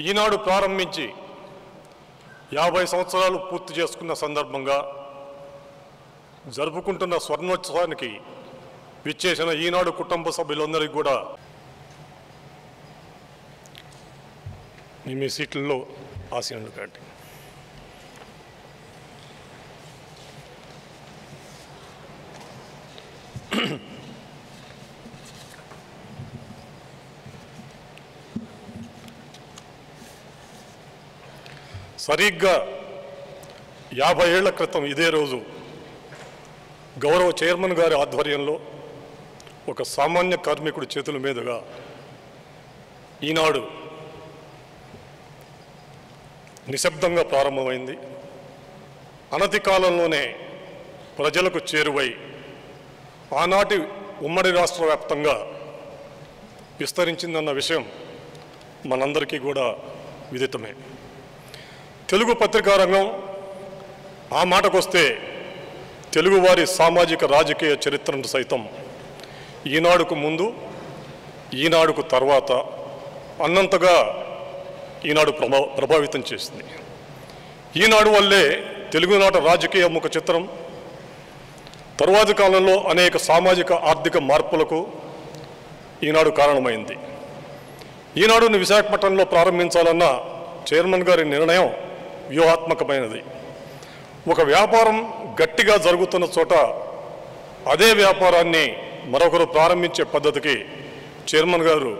ఈనాడు ప్రారంభించి 50 సంవత్సరాలు పూర్తి చేసుకున్న సందర్భంగా జరుపుకుంటున్న స్వర్ణోత్సవానికి విచ్చేసిన ఈనాడు కుటుంబ సభ్యులందరికీ కూడా మీ సీట్లలో ఆశీనులు కాండి. సరిగ్గా 50 ఏళ్ల క్రితం ఇదే రోజు గౌరవ చైర్మన్ గారి ఆధ్వర్యంలో ఒక సామాన్య కార్మికుడి చేతుల మీదుగా ఈనాడు నిశ్శబ్దంగా ప్రారంభమైంది. అనతి కాలంలోనే ప్రజలకు చేరువై ఆనాటి ఉమ్మడి రాష్ట్ర వ్యాప్తంగా విస్తరించిందన్న విషయం మనందరికీ కూడా విదితమే. తెలుగు పత్రికా రంగం ఆ మాటకొస్తే తెలుగువారి సామాజిక రాజకీయ చరిత్రను సైతం ఈనాడుకు ముందు ఈనాడుకు తర్వాత అన్నంతగా ఈనాడు ప్రభావితం చేసింది. ఈనాడు వల్లే తెలుగునాట రాజకీయ ముఖ చిత్రం తరువాతి కాలంలో అనేక సామాజిక ఆర్థిక మార్పులకు ఈనాడు కారణమైంది. ఈనాడుని విశాఖపట్నంలో ప్రారంభించాలన్న చైర్మన్ గారి నిర్ణయం వ్యూహాత్మకమైనది. ఒక వ్యాపారం గట్టిగా జరుగుతున్న చోట అదే వ్యాపారాన్ని మరొకరు ప్రారంభించే పద్ధతికి చైర్మన్ గారు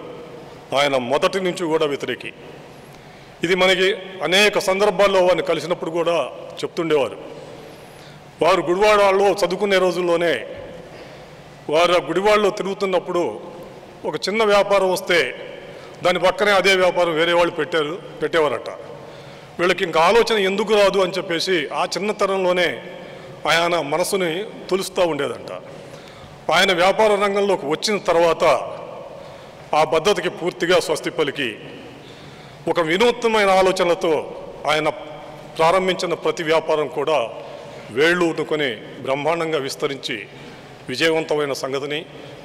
ఆయన మొదటి నుంచి కూడా వ్యతిరేకి. ఇది మనకి అనేక సందర్భాల్లో వారిని కలిసినప్పుడు కూడా చెప్తుండేవారు. వారు గుడివాడలో చదువుకునే రోజుల్లోనే వారు గుడివాడలో తిరుగుతున్నప్పుడు ఒక చిన్న వ్యాపారం వస్తే దాని పక్కనే అదే వ్యాపారం వేరే వాళ్ళు పెట్టేవారట. వీళ్ళకి ఇంకా ఆలోచన ఎందుకు రాదు అని చెప్పేసి ఆ చిన్నతనంలోనే ఆయన మనసుని తులుస్తూ ఉండేదంట. ఆయన వ్యాపార రంగంలోకి వచ్చిన తర్వాత ఆ పద్ధతికి పూర్తిగా స్వస్తి పలికి ఒక వినూత్నమైన ఆలోచనలతో ఆయన ప్రారంభించిన ప్రతి వ్యాపారం కూడా వేళ్ళు ఉట్టుకొని బ్రహ్మాండంగా విస్తరించి విజయవంతమైన సంగతిని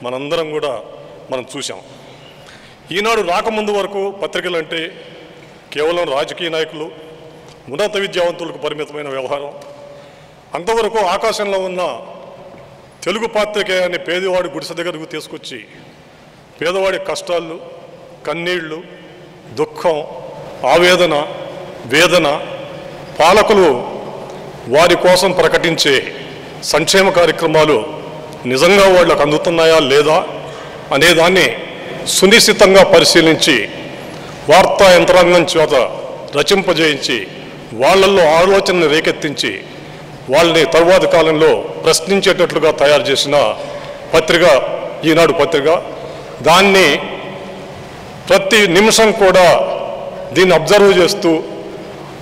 మనందరం కూడా మనం చూసాం. ఈనాడు రాకముందు వరకు పత్రికలు అంటే కేవలం రాజకీయ నాయకులు ఉన్నత విద్యావంతులకు పరిమితమైన వ్యవహారం. అంతవరకు ఆకాశంలో ఉన్న తెలుగు పాత్రికేయాన్ని పేదవాడి గుడిసె దగ్గరకు తీసుకొచ్చి పేదవాడి కష్టాలు, కన్నీళ్లు, దుఃఖం, ఆవేదన, వేదన, పాలకులు వారి కోసం ప్రకటించే సంక్షేమ కార్యక్రమాలు నిజంగా వాళ్ళకు అందుతున్నాయా లేదా అనేదాన్ని సునిశ్చితంగా పరిశీలించి వార్తా యంత్రాంగం చేత రచింపజేయించి వాళ్ళల్లో ఆలోచనను రేకెత్తించి వాళ్ళని తరువాతి కాలంలో ప్రశ్నించేటట్లుగా తయారు చేసిన పత్రిక ఈనాడు పత్రిక. దాన్ని ప్రతి నిమిషం కూడా దీన్ని అబ్జర్వ్ చేస్తూ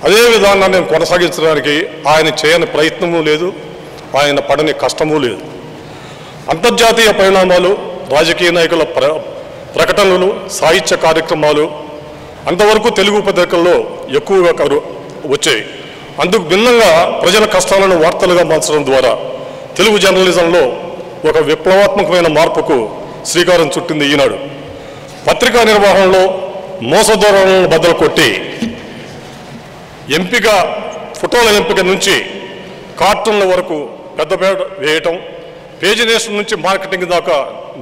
అదే విధానాన్ని కొనసాగించడానికి ఆయన చేయని ప్రయత్నమూ లేదు, ఆయన పడని కష్టమూ లేదు. అంతర్జాతీయ పరిణామాలు, రాజకీయ నాయకుల ప్రకటనలు, సాహిత్య కార్యక్రమాలు అంతవరకు తెలుగు పత్రికల్లో ఎక్కువగా వచ్చాయి. అందుకు భిన్నంగా ప్రజల కష్టాలను వార్తలుగా మార్చడం ద్వారా తెలుగు జర్నలిజంలో ఒక విప్లవాత్మకమైన మార్పుకు శ్రీకారం చుట్టింది ఈనాడు. పత్రికా నిర్వహణలో మోసధోరణలను బద్దలు కొట్టి ఫోటోల ఎంపిక నుంచి కార్టూన్ల వరకు పెద్దపేట వేయటం, పేజినేషన్ నుంచి మార్కెటింగ్ దాకా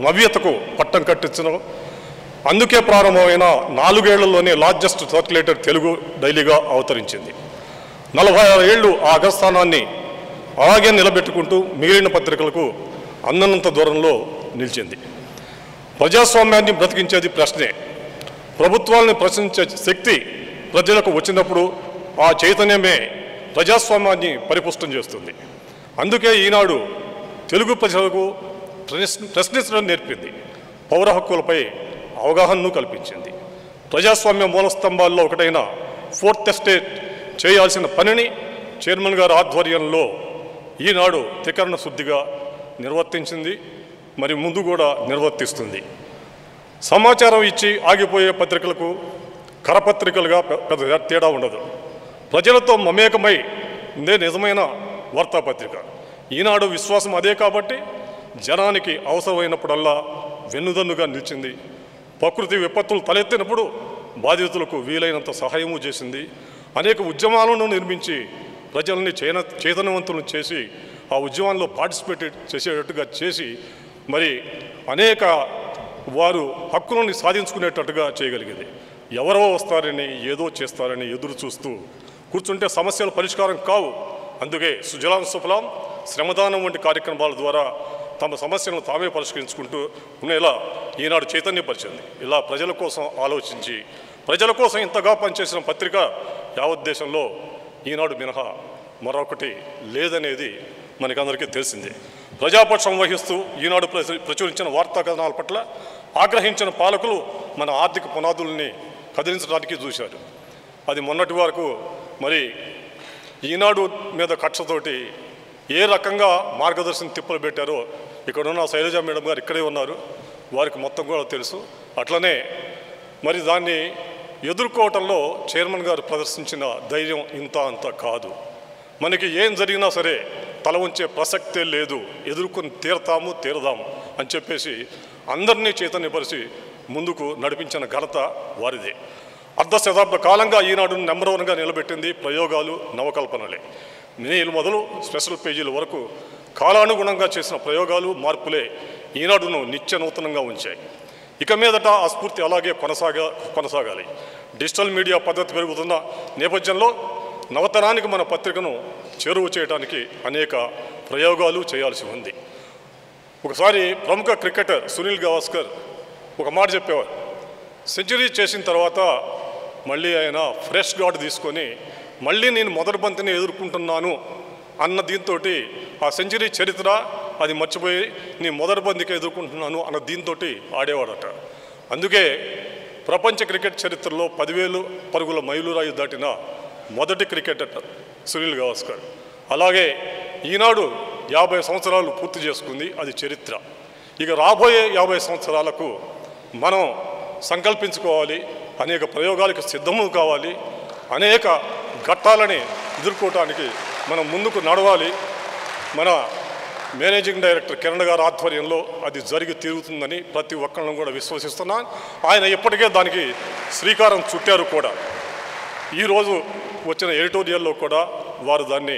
నవ్యతకు పట్టం కట్టించడం, అందుకే ప్రారంభమైన 4 ఏళ్లలోనే లార్జెస్ట్ సర్క్యులేటెడ్ తెలుగు డైలీగా అవతరించింది. 46 ఏళ్ళు ఆ అగ్రస్థానాన్ని అలాగే నిలబెట్టుకుంటూ మిగిలిన పత్రికలకు అందనంత దూరంలో నిలిచింది. ప్రజాస్వామ్యాన్ని బ్రతికించేది ప్రశ్నే. ప్రభుత్వాలను ప్రశ్నించే శక్తి ప్రజలకు వచ్చినప్పుడు ఆ చైతన్యమే ప్రజాస్వామ్యాన్ని పరిపుష్టం చేస్తుంది. అందుకే ఈనాడు తెలుగు ప్రజలకు ప్రశ్నించడం నేర్పింది, పౌర హక్కులపై అవగాహనను కల్పించింది. ప్రజాస్వామ్య మూలస్తంభాల్లో ఒకటైన 4th ఎస్టేట్ చేయాల్సిన పనిని చైర్మన్ గారి ఆధ్వర్యంలో ఈనాడు త్రికరణ శుద్ధిగా నిర్వర్తించింది, మరి ముందు కూడా నిర్వర్తిస్తుంది. సమాచారం ఇచ్చి ఆగిపోయే పత్రికలకు కరపత్రికలుగా పెద్ద తేడా ఉండదు. ప్రజలతో మమేకమై ఇదే నిజమైన వార్తాపత్రిక. ఈనాడు విశ్వాసం అదే కాబట్టి జనానికి అవసరమైనప్పుడల్లా వెన్నుదన్నుగా నిలిచింది. ప్రకృతి విపత్తులు తలెత్తినప్పుడు బాధితులకు వీలైనంత సహాయము చేసింది. అనేక ఉద్యమాలను నిర్మించి ప్రజల్ని చైతన్యవంతులను చేసి ఆ ఉద్యమాల్లో పార్టిసిపేట్ చేసేటట్టుగా చేసి మరి అనేక వారు హక్కులను సాధించుకునేటట్టుగా చేయగలిగేది. ఎవరో వస్తారని ఏదో చేస్తారని ఎదురు చూస్తూ కూర్చుంటే సమస్యల పరిష్కారం కావు. అందుకే సుజలాం సుఫలాం శ్రమదానం వంటి కార్యక్రమాల ద్వారా తమ సమస్యలను తామే పరిష్కరించుకుంటూ ఉండేలా ఈనాడు చైతన్యపరిచింది. ఇలా ప్రజల కోసం ఆలోచించి ప్రజల కోసం ఇంతగా పనిచేసిన పత్రిక యావత్ దేశంలో ఈనాడు మినహా మరొకటి లేదనేది మనకందరికీ తెలిసిందే. ప్రజాపక్షం వహిస్తూ ఈనాడు ప్రచురించిన వార్తా కథనాల పట్ల ఆగ్రహించిన పాలకులు మన ఆర్థిక పునాదుల్ని కదిలించడానికి చూశారు. అది మొన్నటి వరకు మరి ఈనాడు మీద కక్షతోటి ఏ రకంగా మార్గదర్శనం తిప్పలు పెట్టారో ఇక్కడున్న శైలజ మేడం గారు ఇక్కడే ఉన్నారు, వారికి మొత్తం కూడా తెలుసు. అట్లనే మరి దాన్ని ఎదుర్కోవటంలో చైర్మన్ గారు ప్రదర్శించిన ధైర్యం ఇంత అంత కాదు. మనకి ఏం జరిగినా సరే తల ఉంచే ప్రసక్తే లేదు, ఎదుర్కొని తీరదాము అని చెప్పేసి అందరినీ చైతన్యపరిచి ముందుకు నడిపించిన ఘనత వారిదే. అర్ధ శతాబ్ద కాలంగా ఈనాడు నెంబర్ 1గా నిలబెట్టింది ప్రయోగాలు, నవకల్పనలే. నీళ్ళు మొదలు స్పెషల్ పేజీల వరకు కాలానుగుణంగా చేసిన ప్రయోగాలు, మార్పులే ఈనాడును నిత్య నూతనంగా ఉంచాయి. ఇక మీదట ఆ స్ఫూర్తి అలాగే కొనసాగాలి. డిజిటల్ మీడియా పద్ధతి పెరుగుతున్న నేపథ్యంలో నవతరానికి మన పత్రికను చేరువ చేయడానికి అనేక ప్రయోగాలు చేయాల్సి ఉంది. ఒకసారి ప్రముఖ క్రికెటర్ సునీల్ గవాస్కర్ ఒక మాట చెప్పేవారు, సెంచరీ చేసిన తర్వాత మళ్ళీ ఆయన ఫ్రెష్ గార్డ్ తీసుకొని మళ్ళీ నేను మొదటి బంతిని ఎదుర్కొంటున్నాను అన్న దీంతో ఆ సెంచరీ చరిత్ర అది మర్చిపోయి నేను మొదటి బంతికి ఎదుర్కొంటున్నాను అన్న దీంతో ఆడేవాడట. అందుకే ప్రపంచ క్రికెట్ చరిత్రలో 10,000 పరుగుల మైలురాయి దాటిన మొదటి క్రికెటర్ సునీల్ గవాస్కర్. అలాగే ఈనాడు 50 సంవత్సరాలు పూర్తి చేసుకుంది, అది చరిత్ర. ఇక రాబోయే 50 సంవత్సరాలకు మనం సంకల్పించుకోవాలి, అనేక ప్రయోగాలకు సిద్ధము కావాలి, అనేక ఘట్టాలని ఎదుర్కోవటానికి మనం ముందుకు నడవాలి. మన మేనేజింగ్ డైరెక్టర్ కిరణ్ గారి ఆధ్వర్యంలో అది జరిగి తీరుతుందని ప్రతి ఒక్కళ్ళను కూడా విశ్వసిస్తున్నాను. ఆయన ఇప్పటికే దానికి శ్రీకారం చుట్టారు కూడా. ఈరోజు వచ్చిన ఎడిటోరియల్లో కూడా వారు దాన్ని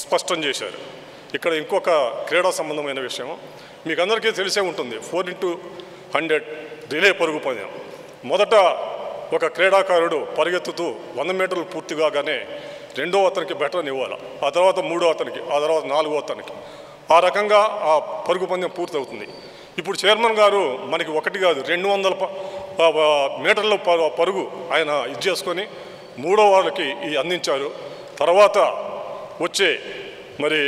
స్పష్టం చేశారు. ఇక్కడ ఇంకొక క్రీడా సంబంధమైన విషయం మీకు అందరికీ తెలిసే ఉంటుంది. 4x100 రిలే పరుగు పందెం. మొదట ఒక క్రీడాకారుడు పరిగెత్తుతూ 100 మీటర్లు పూర్తి కాగానే రెండో అతనికి బెటర్ని ఇవ్వాలి, ఆ తర్వాత మూడో అతనికి, ఆ తర్వాత నాలుగో అతనికి. ఆ రకంగా ఆ పరుగు పందెం పూర్తవుతుంది. ఇప్పుడు చైర్మన్ గారు మనకి ఒకటి కాదు 200 మీటర్ల పరుగు ఆయన ఇది చేసుకొని మూడో వాళ్ళకి అందించారు. తర్వాత వచ్చే మరి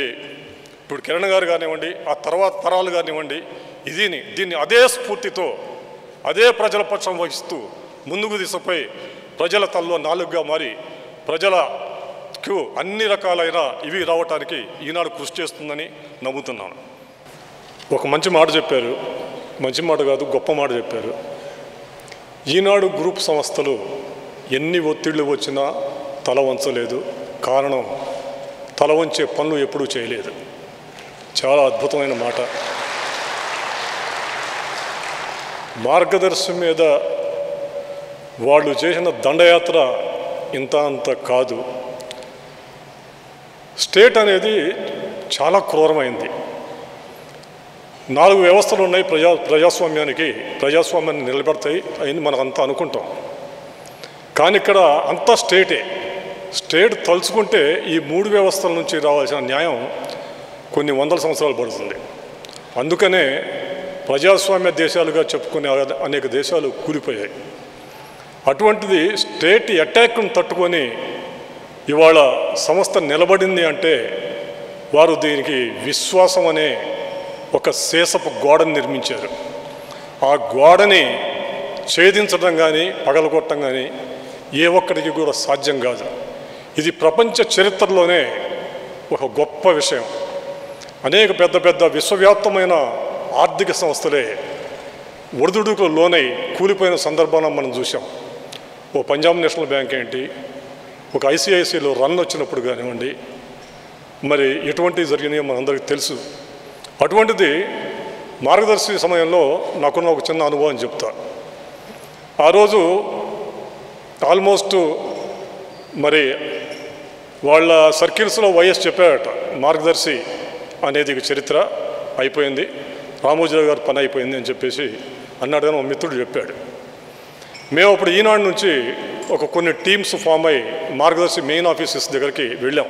ఇప్పుడు కిరణ్ గారు కానివ్వండి, ఆ తర్వాత తరాలు కానివ్వండి, దీన్ని అదే స్ఫూర్తితో అదే ప్రజల పక్షం వహిస్తూ ముందుకు దిశపై ప్రజల తల్లో నాలుగుగా మారి ప్రజలకు అన్ని రకాలైన ఇవి రావటానికి ఈనాడు కృషి చేస్తుందని నమ్ముతున్నాను. ఒక మంచి మాట చెప్పారు, మంచి మాట కాదు గొప్ప మాట చెప్పారు. ఈనాడు గ్రూప్ సంస్థలు ఎన్ని ఒత్తిళ్లు వచ్చినా తల వంచలేదు. కారణం తల వంచే పనులు ఎప్పుడూ చేయలేదు. చాలా అద్భుతమైన మాట. మార్గదర్శి మీద వాళ్ళు చేసిన దండయాత్ర ఇంత అంత కాదు. స్టేట్ అనేది చాలా క్రూరమైంది. 4 వ్యవస్థలు ఉన్నాయి ప్రజాస్వామ్యాన్ని నిలబెడతాయి అని మనం అంతా అనుకుంటాం. కానీ ఇక్కడ అంతా స్టేట్ తలుచుకుంటే ఈ 3 వ్యవస్థల నుంచి రావాల్సిన న్యాయం కొన్ని వందల సంవత్సరాలు పడుతుంది. అందుకనే ప్రజాస్వామ్య దేశాలుగా చెప్పుకునే అనేక దేశాలు కూలిపోయాయి. అటువంటిది స్టేట్ అటాక్ను తట్టుకొని ఇవాళ సంస్థ నిలబడింది అంటే వారు దీనికి విశ్వాసం అనే ఒక శేషపు గోడను నిర్మించారు. ఆ గోడని ఛేదించడం కానీ పగలగొట్టడం కానీ ఏ ఒక్కడికి కూడా సాధ్యం కాదు. ఇది ప్రపంచ చరిత్రలోనే ఒక గొప్ప విషయం. అనేక పెద్ద పెద్ద విశ్వవ్యాప్తమైన ఆర్థిక సంస్థలే ఒడిదుడుకులు లోనై కూలిపోయిన సందర్భాన్ని మనం చూసాం. ఓ పంజాబ్ నేషనల్ బ్యాంక్ ఏంటి, ఒక ఐసిఐసిలో రన్ వచ్చినప్పుడు కానివ్వండి, మరి ఎటువంటివి జరిగినాయో మనందరికీ తెలుసు. అటువంటిది మార్గదర్శి సమయంలో నాకున్న ఒక చిన్న అనుభవం చెప్తా. ఆ రోజు ఆల్మోస్ట్ మరి వాళ్ళ సర్కిల్స్లో వైఎస్ చెప్పాడట, మార్గదర్శి అనేది చరిత్ర అయిపోయింది, రామోజీరావు గారి పని అయిపోయింది అని చెప్పేసి అన్నాడు. కానీ మా మిత్రుడు చెప్పాడు. మేము అప్పుడు ఈనాడు నుంచి కొన్ని టీమ్స్ ఫామ్ అయ్యి మార్గదర్శి మెయిన్ ఆఫీసెస్ దగ్గరికి వెళ్ళాం.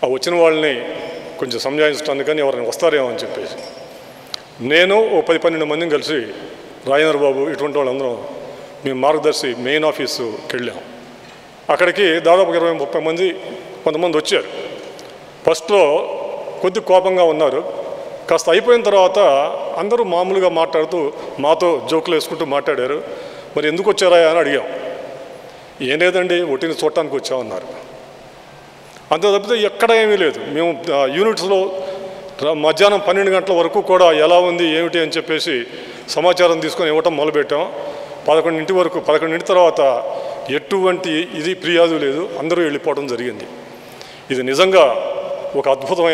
ఆ వచ్చిన వాళ్ళని కొంచెం సంజాయించడానికి, కానీ ఎవరైనా వస్తారేమో అని చెప్పేసి నేను 10-12 మందిని కలిసి రాజేంద్ర బాబు ఇటువంటి వాళ్ళందరం మేము మార్గదర్శి మెయిన్ ఆఫీసుకి వెళ్ళాం. అక్కడికి దాదాపు 20-30 మంది కొంతమంది వచ్చారు. ఫస్ట్లో కొద్ది కోపంగా ఉన్నారు. కాస్త అయిపోయిన తర్వాత అందరూ మామూలుగా మాట్లాడుతూ మాతో జోకులు వేసుకుంటూ మాట్లాడారు. మరి ఎందుకు వచ్చారా అని అడిగాం. ఏం లేదండి, ఒట్టిని చూడటానికి వచ్చామన్నారు. అంత తప్పితే ఎక్కడ ఏమీ లేదు. మేము యూనిట్స్లో మధ్యాహ్నం 12 గంటల వరకు కూడా ఎలా ఉంది ఏమిటి అని చెప్పేసి సమాచారం తీసుకొని ఇవ్వటం మొదలుపెట్టాం. 11 వరకు, 11 తర్వాత ఎటువంటి ఫిర్యాదు లేదు, అందరూ వెళ్ళిపోవడం జరిగింది. ఇది నిజంగా ఒక అద్భుతమైన